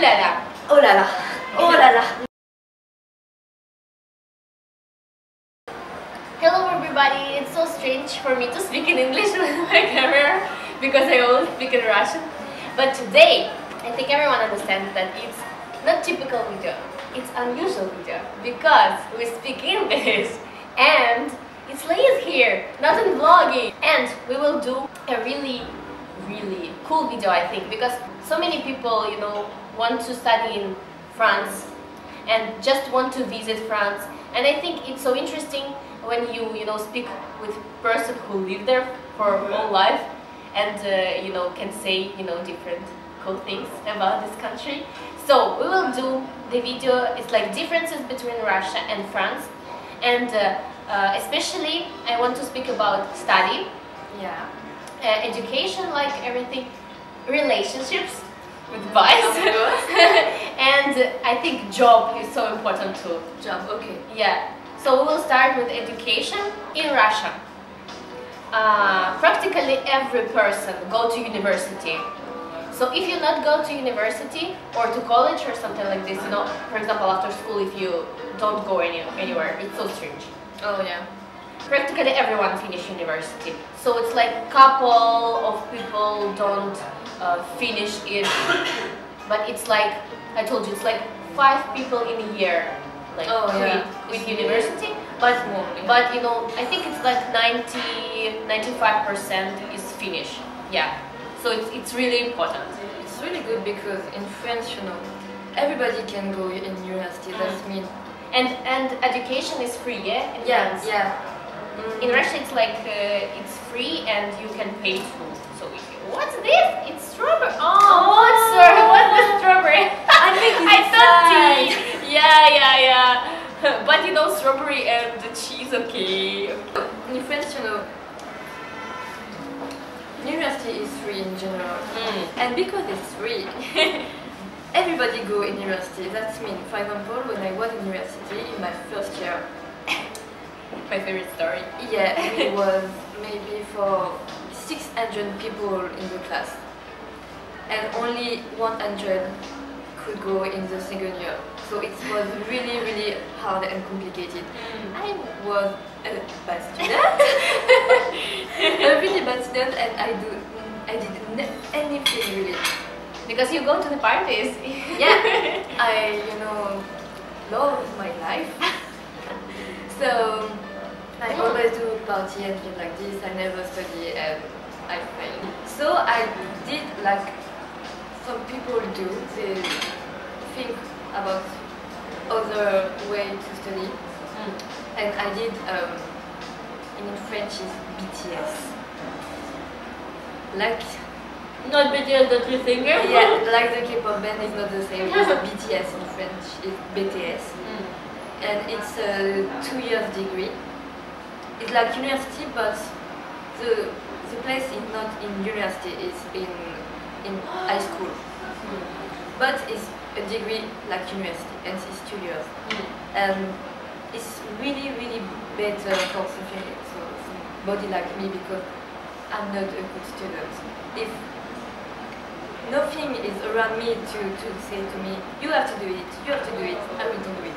là là. Oh là là. Oh là là. Hello everybody, it's so strange for me to speak in English with my camera because I always speak in Russian. But today, I think everyone understands that it's not typical video, it's unusual video because we speak English and it's Leia's here, not in vlogging. And we will do a really cool video, I think, because so many people, you know, want to study in France and just want to visit France. And I think it's so interesting when you know, speak with person who lived there for whole life and you know, can say, you know, different cool things about this country. So we will do the video. It's like differences between Russia and France, and especially I want to speak about study, Yeah. Education, like everything, relationships with boys, and I think job is so important too. Job, okay. Yeah. So we will start with education in Russia. Practically every person go to university. So if you not go to university or to college or something like this, you know, for example, after school, if you don't go anywhere, it's so strange. Oh yeah. Practically everyone finish university. So it's like couple of people don't finish it, but it's like, I told you, it's like 5 people in a year. Like quit university, but you know, I think it's like 95% is finished. Yeah, so it's really important. It's really good because in France, you know, everybody can go in university. That's mean. And education is free, yeah. In France. Yeah. In Russia, it's like it's free and you can pay too. So if you, what's this? It's strawberry. Oh, sorry, what's the strawberry? I think it's I thought tea. Yeah. But you know, strawberry and the cheese, okay. In France, you know, university is free in general, and because it's free, everybody go in university. That's mean. For example, when I was in university in my first year, my favorite story. Yeah, it was maybe for 600 people in the class, and only 100 could go in the second year. So it was really hard and complicated. I was a bad student, a really bad student, and I did anything really. Because you go to the parties. Yeah, I love my life. So I always do party and things like this. I never study and I failed. So I did like some people do. They think about other way to study, and I did in French is BTS. Like not BTS that you think. Yeah, like the K-pop band is not the same. It's BTS in French. It's BTS, and it's a 2 years degree. It's like university, but the place is not in university. It's in high school, but it's a degree like university, and it's 2 years, and it's really better for somebody like me because I'm not a good student. If nothing is around me to say to me, you have to do it, I will don't do it.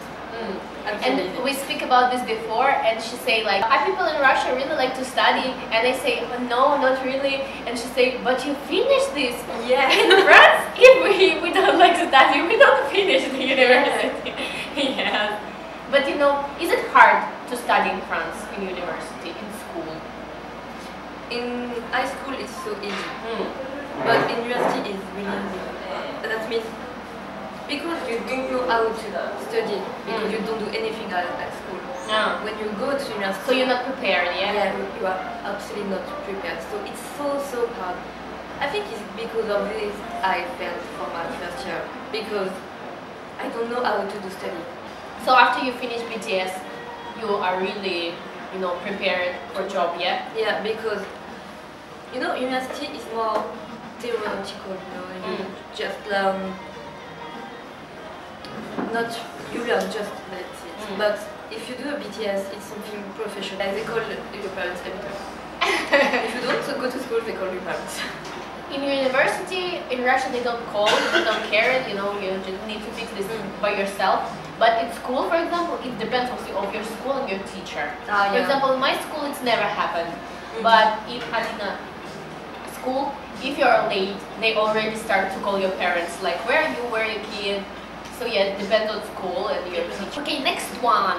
And we speak about this before, and she say like, are people in Russia really like to study? And I say, oh, no, not really. And she say, but you finish this. Yeah. In France, if we don't like to study, we don't finish the university. Yeah. But you know, is it hard to study in France, in university, in school? In high school it's so easy, but in university it's really that means because you don't know how to study, because you don't do anything at school. When you go to university, so you're not prepared, yeah? Yeah, you are absolutely not prepared. So it's so hard. I think it's because of this I failed for my first year, because I don't know how to do study. So after you finish BTS, you are really, you know, prepared for job, yeah? Yeah, because you know, university is more theoretical. You know, you just learn. Not you learn just that's it. But if you do a BTS, it's something professional. They call your parents every time. If you don't go to school, they call your parents. in university, in Russia they don't call, they don't care, you know, you just need to fix this by yourself. But in school, for example, it depends of your school and your teacher. For example, in my school it's never happened. But in a school, if you're late, they already start to call your parents, like, where are you, where are your kid? So yeah, it depends on school and your teacher. Okay, next one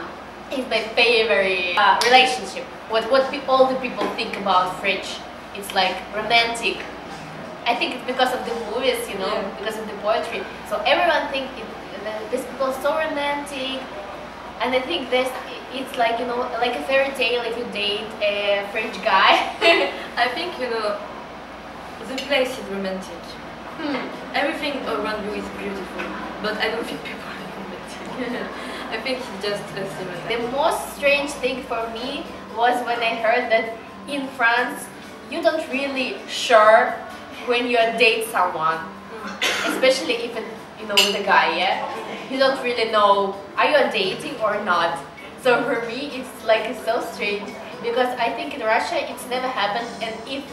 is my favorite relationship. What all the people think about French. It's like romantic. I think it's because of the movies, you know, because of the poetry. So everyone thinks these people are so romantic, and I think it's like, you know, like a fairy tale if you date a French guy. I think, you know, the place is romantic. Everything around you is beautiful, but I don't think people are romantic. I think it's just a stereotype. The most strange thing for me was when I heard that in France you don't really sure when you date someone, especially if it, you know, with a guy, yeah? You don't really know, are you dating or not? So for me it's like so strange, because I think in Russia it's never happened, and if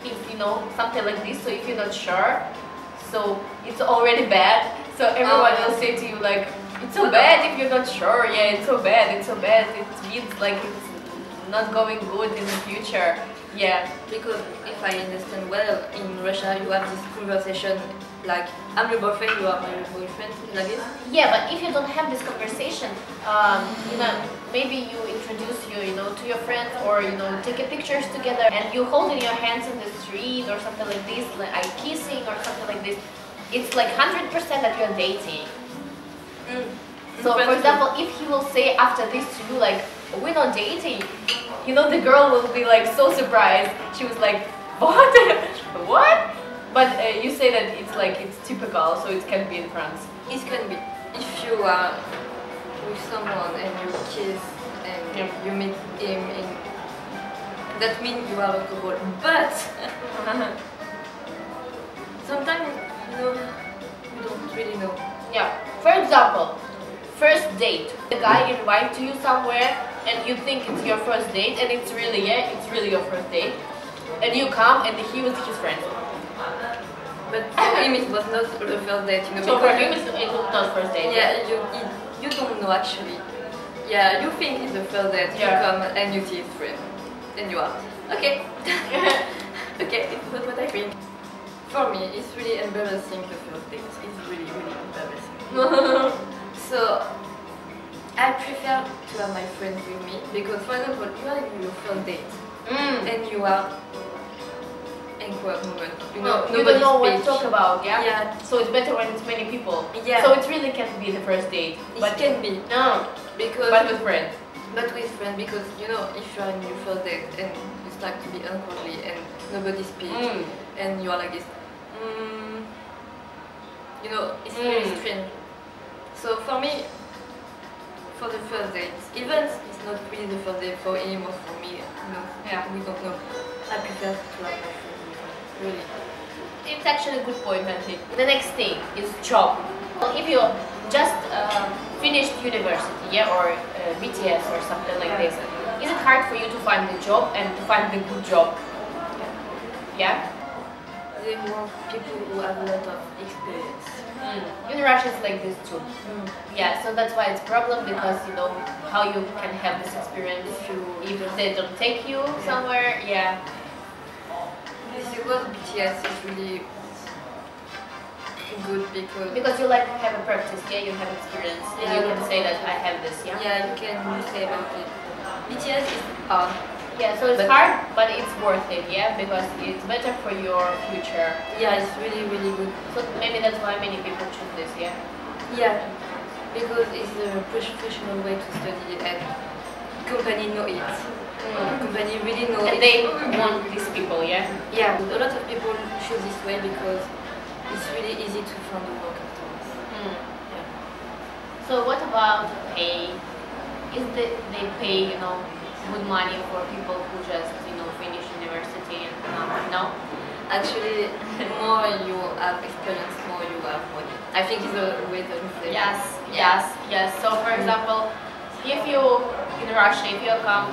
you know, something like this, so if you're not sure, so it's already bad. So everyone will say to you like, it's so bad if you're not sure, yeah, it's so bad, it's so bad. It means like it's not going good in the future. Yeah, because if I understand well, in Russia you have this conversation like, I'm your boyfriend, you are my boyfriend, like this. Yeah, but if you don't have this conversation, you know, maybe you introduce you know, to your friends, or you know, take a pictures together, and you holding your hands in the street or something like this, like kissing or something like this. It's like 100% that you're dating. So for example, if he will say after this to you like, we're not dating, you know, the girl will be like so surprised. She was like, what? What? But you say that it's like, it's typical, so it can be in France. It can be. If you are with someone and you kiss and you meet him, that means you are a couple. But sometimes, you know, you don't really know. Yeah. For example, first date. The guy invites you somewhere and you think it's your first date, and it's really, yeah, it's really your first date. And you come and he was his friend. But for him it was not the first date, you know. So for him it was not first date. Yeah, you don't know actually. Yeah, you think it's the first date, you come and you see his friend. Then you are, okay. Okay, it's not what I think. For me, it's really embarrassing the first date. It's really, really embarrassing. So, I prefer to have my friends with me, because for example, you are in your first date and you are awkward moment. You know, you don't know what to talk about, yeah? Yeah. So it's better when it's many people. Yeah. So it really can't be the first date. But it can be. No. Because but with friends. But with friends, because you know, if you are in your first date and you start to be awkwardly and nobody speaks and you are like this, you know, it's very strange. So for me, for the first date, even it's not really the first date for him or for me, you know, we don't know. I prefer to have my friends. Really. It's actually a good point, I think. The next thing is job. Well, if you just finished university, yeah, or BTS or something like this, is it hard for you to find the job and to find the good job? Yeah? They want people who have a lot of experience. In Russia it's like this too. Yeah, so that's why it's a problem, because you know how you can have this experience if they don't take you somewhere. Yeah. Because BTS is really good because you like have a practice, yeah, you have experience, and you can say that I have this, yeah. Yeah, you can say about it. BTS is hard. Yeah, so it's hard, but it's worth it, yeah, because it's better for your future. Yeah, it's really, really good. So maybe that's why many people choose this, yeah. Yeah, because it's a professional way to study, and company know it. Company really know and it. they want these people, yeah? Yeah, a lot of people choose this way because it's really easy to find a work afterwards. Yeah. So what about pay? They pay, you know, good money for people who just, you know, finish university and no? Actually, more you have experience, more you have money. I think it's a way to say. Yes. So for example, if you in Russia, if you come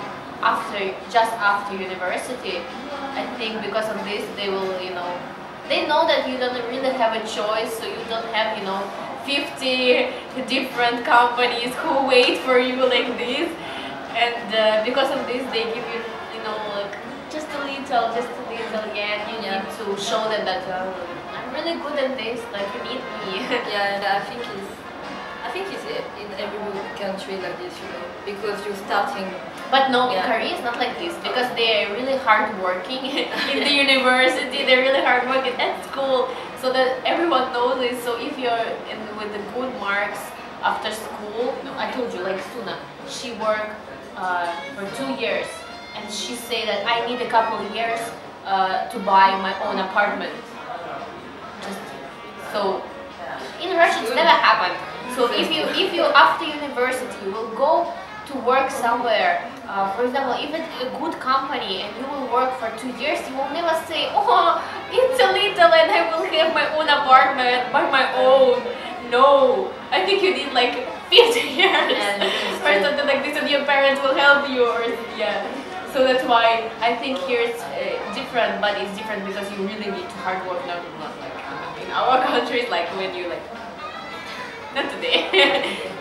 just after university, I think because of this, they will, they know that you don't really have a choice, so you don't have, 50 different companies who wait for you like this. And because of this, they give you, like just a little, yeah, and you need to show them that I'm really good at this, like you need me. Yeah, and I think it's in every country like this, because you're starting. But no, in Korea it's not like this, because they're really hard working in the university. They're really hard working at school, so that everyone knows this. So if you're with the good marks after school, I told you, like Suna, she worked for 2 years, and she said that I need a couple of years to buy my own apartment. So in Russia it's never happened. So if you after university you will go to work somewhere, for example, if it's a good company and you will work for 2 years, you will never say, oh, it's a little and I will have my own apartment by my own. No, I think you need like 50 years or something like this, and your parents will help you, or so that's why I think here it's different, but it's different because you really need to hard work, not like in our countries, like when you like, not today,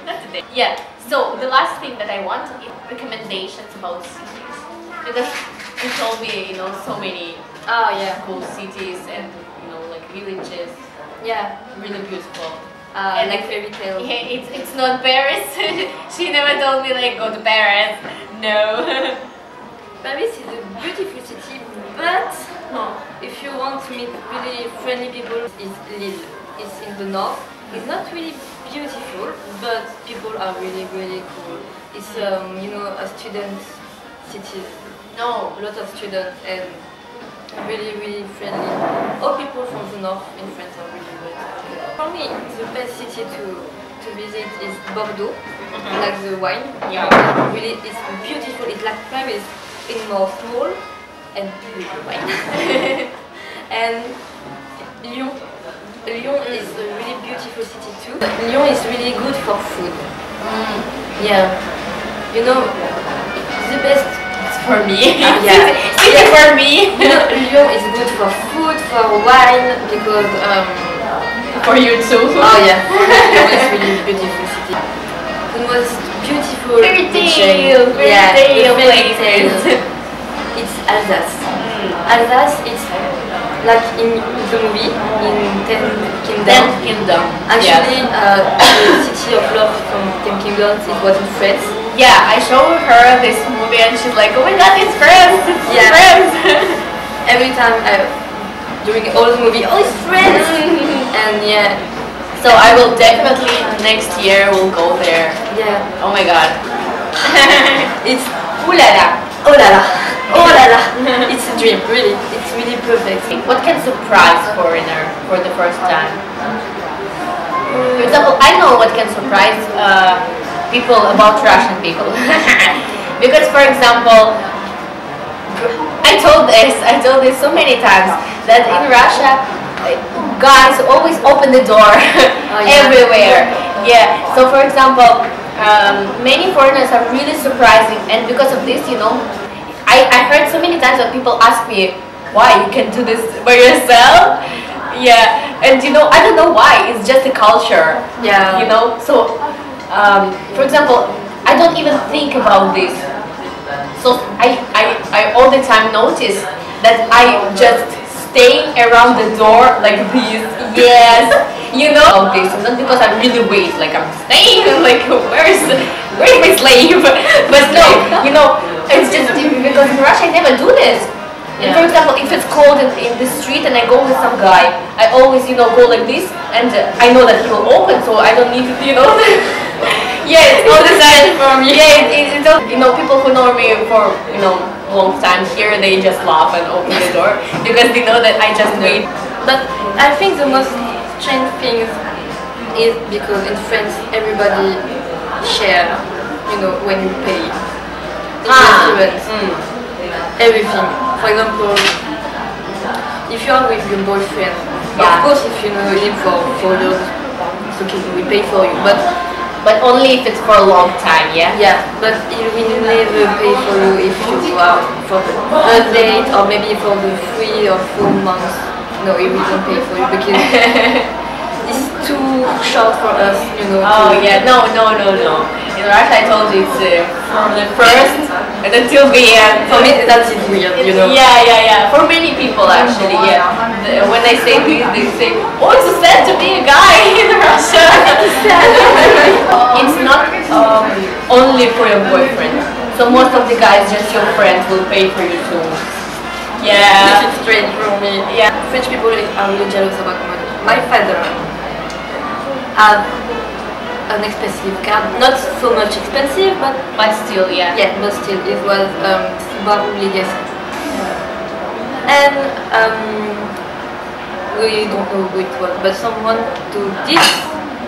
not today. Yeah, so the last thing that I want is recommendations about cities, because you told me, so many cool cities and, like villages, really beautiful. And like fairy tale. Yeah, it's not Paris. She never told me like go to Paris. No. Paris is a beautiful city, but if you want to meet really friendly people, it's Lille. It's in the north. It's not really beautiful, but people are really, really cool. It's a student city. No, a lot of students and really, really friendly. All people from the north in France are really great. For me, the best city to visit is Bordeaux, like the wine. Yeah. Really, it's beautiful. It's like Paris in more small and with the wine. And Lyon. Lyon is a really beautiful city too. Lyon is really good for food. Yeah. The best for me. City for me. Lyon is good for food, for wine, because for you too. Oh yeah, Lyon is really beautiful city. The most beautiful places. It's Alsace. Alsace, it's like in the movie, in Ten Kingdoms. Actually, the city of love from Ten Kingdoms, it was in France. Yeah, I showed her this movie and she's like, oh my god, it's France! It's France! Every time during all the movie, oh, it's France! And so I will definitely next year will go there. Yeah. Oh my god. It's ooh la la. Oh la la. Oh la la. It's a dream, really. It's really perfect. What can surprise foreigner for the first time? For example, I know what can surprise people about Russian people. Because for example, I told this so many times that in Russia guys always open the door everywhere. Yeah. So for example, many foreigners are really surprising, and because of this, I heard so many times that people ask me, why you can do this by yourself? Yeah. And I don't know why. It's just a culture. Yeah. So for example, I don't even think about this. So I all the time notice that I just stay around the door like this. Yes, of this, not because I really wait, like I'm staying, like where's my slave? But no, it's just because in Russia I never do this. And for example, if it's cold in the street and I go with some guy, I always go like this, and I know that he will open, so I don't need to Yeah, it's all the time for me. Yeah, it's all, people who know me for long time here, they just laugh and open the door because they know that I just wait. But I think the most strange thing is because in France everybody share, when you pay. Restaurants, everything. For example, if you are with your boyfriend, of course if you know him for 4 years, it's okay, we pay for you. But But only if it's for a long time, yeah? Yeah, but he will never pay for you if you go out for a date or maybe for the 3 or 4 months. No, he will not pay for you because it's too short for us, you know. Oh yeah, no. In Russia I told you it's from the first and until the end. For me that is weird, you know. Yeah. For many people actually, yeah. When I say this, they say, oh, it's so sad to be a guy in Russia. It's not only for your boyfriend. So most of the guys, just your friends, will pay for you too. Yeah. This is strange for me. Yeah. French people are really jealous about money. My father had an expensive car, not so much expensive, but still, yeah. Yeah, but still, it was Subaru Legacy. And we don't know who it was, but someone do this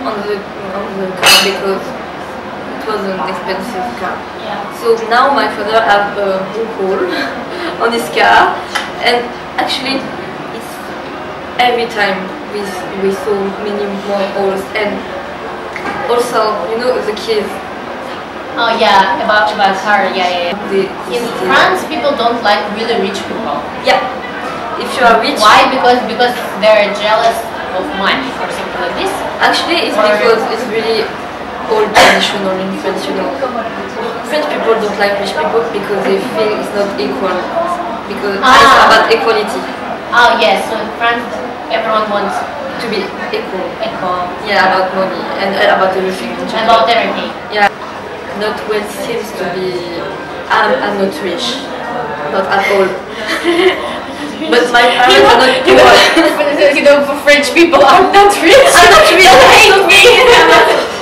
on the car because it was an expensive car. Yeah. So now my father has a hole on his car, and actually it's every time we saw many more holes. And also, you know, the kids. Oh yeah, about car, yeah. In France, people don't like really rich people. Yeah. If you are rich. Why? Because they're jealous of money or something like this. Actually, it's because it's really old traditional in France, you know. French people don't like rich people because they feel it's not equal. Because it's about equality. Oh yes, so in France, everyone wants to be equal. Yeah, about money and about everything. About everything. Yeah. Not well seems to be. I'm not rich, not at all. But my parents are not poor. You know, for French people, I'm not rich. I'm not rich. Hate me.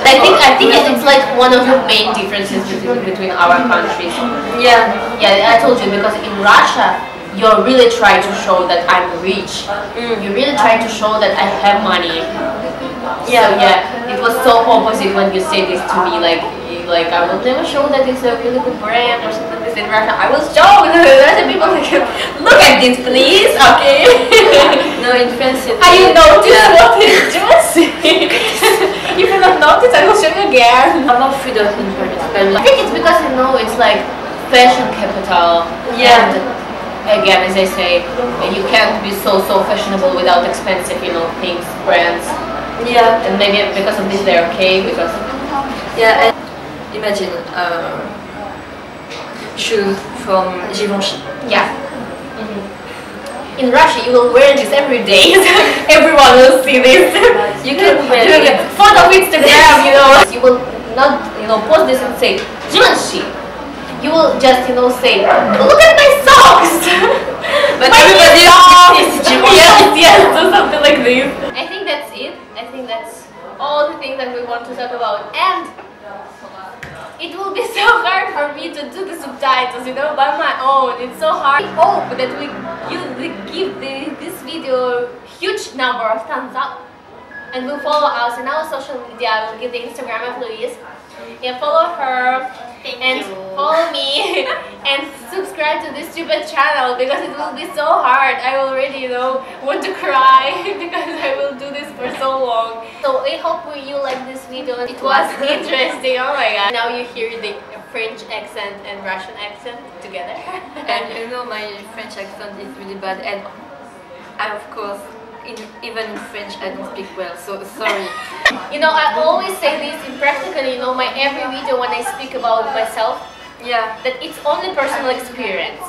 I think it's like one of the main differences between our countries. Yeah. I told you, because in Russia, you really try to show that I'm rich. You really try to show that I have money. So it was so opposite when you say this to me, like I will never show that it's a really good brand or something like this. In Russia, I will show the Russian people like, look at this, please, okay? No, in France, you notice what is juicy? If you don't notice, I will show you again. I'm not freedom in Paris. I think it's because, you know, it's like fashion capital. Yeah. And again, as I say, you can't be so fashionable without expensive, you know, things, brands. Yeah. And maybe because of this they're okay, because... Yeah, and imagine shoes from Givenchy. Yeah. In Russia, you will wear this every day. Everyone will see this. You can wear it. Photo of Instagram, you know. You will not, you know, post this and say, Givenchy. You will just, you know, say, look at my socks! But everybody else is Givenchy. Yes, so something like this. I think that's it. I think that's all the things that we want to talk about. And it will be so hard for me to do the subtitles, you know, by my own. It's so hard. I hope that you give this video a huge number of thumbs up and will follow us on our social media. I will give the Instagram of Louise. Yeah, follow her. Thank you. Follow me and subscribe to this stupid channel because it will be so hard. I already, you know, want to cry because I will do this for so long. So I hope you like this video. It was interesting. Oh my god. Now you hear the French accent and Russian accent together. And you know, my French accent is really bad, and I, of course, even in French I don't speak well, so sorry. You know, I always say this in practically, you know, my every video when I speak about myself, that it's only personal experience.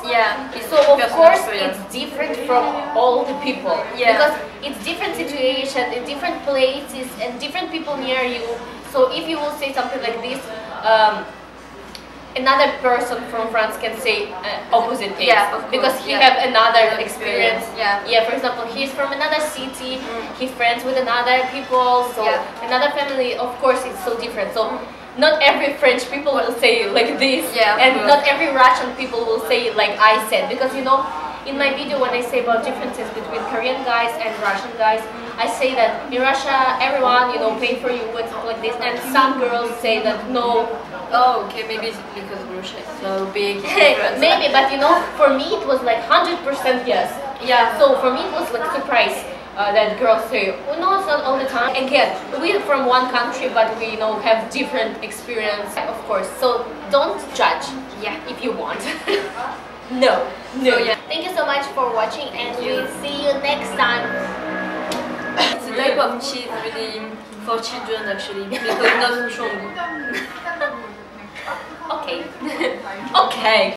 So of course it's different from all the people. Because it's different situation, in different places and different people near you. So if you will say something like this, another person from France can say opposite things, because he have another experience. For example, he's from another city, he's friends with another people, so another family, of course it's so different. So not every French people will say like this, and not every Russian people will say like I said, because, you know, in my video when I say about differences between Korean guys and Russian guys, I say that in Russia everyone, you know, pay for you and stuff like this, and some girls say that no. Oh, okay, maybe it's because Russia is so big. Maybe, but you know, for me it was like 100% yes. So for me it was like surprise. that girls say, oh, no, it's not all the time. Again, we're from one country, but we have different experience, of course. So don't judge. Yeah. If you want. No. So, yeah. Thank you so much for watching, and we'll see you next time. It's a type of cheese really for children actually, because not strong. Okay. Okay.